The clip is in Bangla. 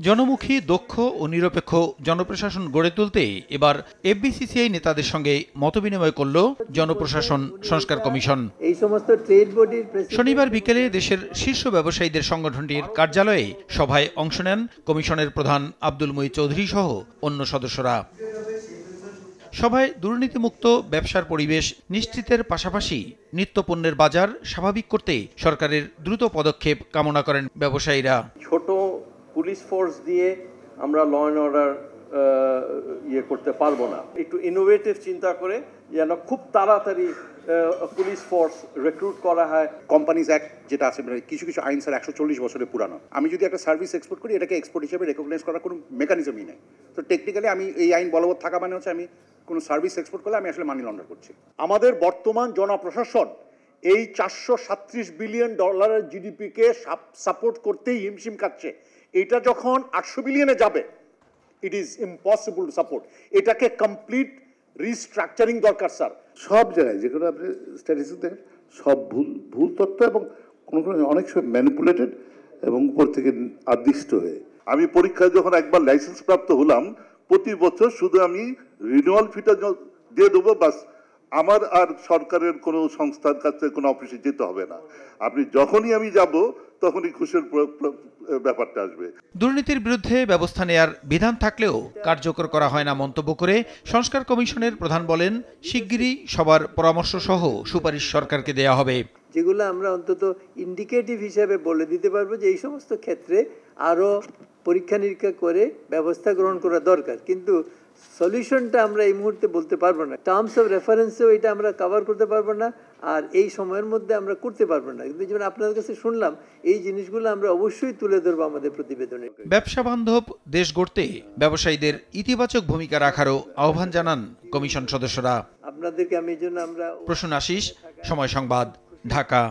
জনমুখী, দক্ষ ও নিরপেক্ষ জনপ্রশাসন গড়ে তুলতে এবার এফবিসিসিআই নেতাদের সঙ্গে মতবিনিময় করল জনপ্রশাসন সংস্কার কমিশন। এই সমস্ত ট্রেড বডির শনিবার বিকেলে দেশের শীর্ষ ব্যবসায়ীদের সংগঠনটির কার্যালয়ে সভায় অংশ নেন কমিশনের প্রধান আব্দুল মুঈন চৌধুরী সহ অন্য সদস্যরা। সভায় দুর্নীতিমুক্ত ব্যবসার পরিবেশ নিশ্চিতের পাশাপাশি নিত্যপণ্যের বাজার স্বাভাবিক করতে সরকারের দ্রুত পদক্ষেপ কামনা করেন ব্যবসায়ীরা। ছোট পুলিশ ফোর্স দিয়ে আমরা ল অ্যান্ড অর্ডার করতে পারবো না, একটু ইনোভেটিভ চিন্তা করে যেন খুব তাড়াতাড়ি পুলিশ ফোর্স রিক্রুট করা হয়। কোম্পানিজ অ্যাক্ট যেটা আছে, কিছু কিছু আইন স্যার 140 বছরের পুরানো। আমি যদি একটা সার্ভিস এক্সপোর্ট করি, এটাকে এক্সপোর্ট হিসেবে রেকগনাইজ করার কোনো মেকানিজমই নেই। তো টেকনিক্যালি আমি এই আইন বলবৎ থাকা মানে হচ্ছে আমি কোনো সার্ভিস এক্সপোর্ট করলে আমি আসলে মানি লন্ডার করছি। আমাদের বর্তমান জনপ্রশাসন এই $437 বিলিয়ন জিডিপিকে সাপোর্ট করতেই হিমশিম খাচ্ছে। এটা যখন 800 বিলিয়নে যাবে, it is impossible to support. এটাকে কমপ্লিট রিস্ট্রাকচারিং দরকার স্যার। সব জায়গায় যেগুলো আপনি স্ট্যাটিস্টিক্স দেখেন, সব ভুল তথ্য এবং কোনো অনেক সময় ম্যানিপুলেটেড এবং উপর থেকে আদিষ্ট হয়ে। আমি পরীক্ষায় যখন একবার লাইসেন্স প্রাপ্ত হলাম, প্রতি বছর শুধু আমি রিনিউয়াল ফিটা দিয়ে দেবো, বাস। আমার আর সরকারের কোনো সংস্থার কাছে কোনো অফিসে যেতে হবে না। আপনি যখনই আমি যাব তখনই খুশির ব্যাপারটা আসবে। দুর্নীতির বিরুদ্ধে ব্যবস্থা নেয়ার বিধান থাকলেও কার্যকর করা হয় না মন্তব্য করে সংস্কার কমিশনের প্রধান বলেন, শিগগিরই সবার পরামর্শ সহ সুপারিশ সরকারকে দেয়া হবে। যেগুলো আমরা অন্তত ইন্ডিকেটিভ হিসেবে বলে দিতে পারবো যে এই সমস্ত ক্ষেত্রে আরো পরীক্ষা নিরীক্ষা করে ব্যবস্থা গ্রহণ করা দরকার, কিন্তু সলিউশনটা আমরা এই মুহূর্তে বলতে পারবো না। টার্মস অফ রেফারেন্সেও এটা আমরা কভার করতে পারবো না, আর এই সময়ের মধ্যে আমরা করতে পারবো না। কিন্তু যেমন আপনাদের কাছে শুনলাম, এই জিনিসগুলো আমরা অবশ্যই তুলে ধরবো আমাদের প্রতিবেদনে। ব্যবসা বান্ধব দেশ গড়তে ব্যবসায়ীদের ইতিবাচক ভূমিকা রাখারও আহ্বান জানান কমিশন সদস্যরা। আপনাদেরকে আমি এই জন্য আমরা প্রসূন আশিস, সময় সংবাদ, ঢাকা।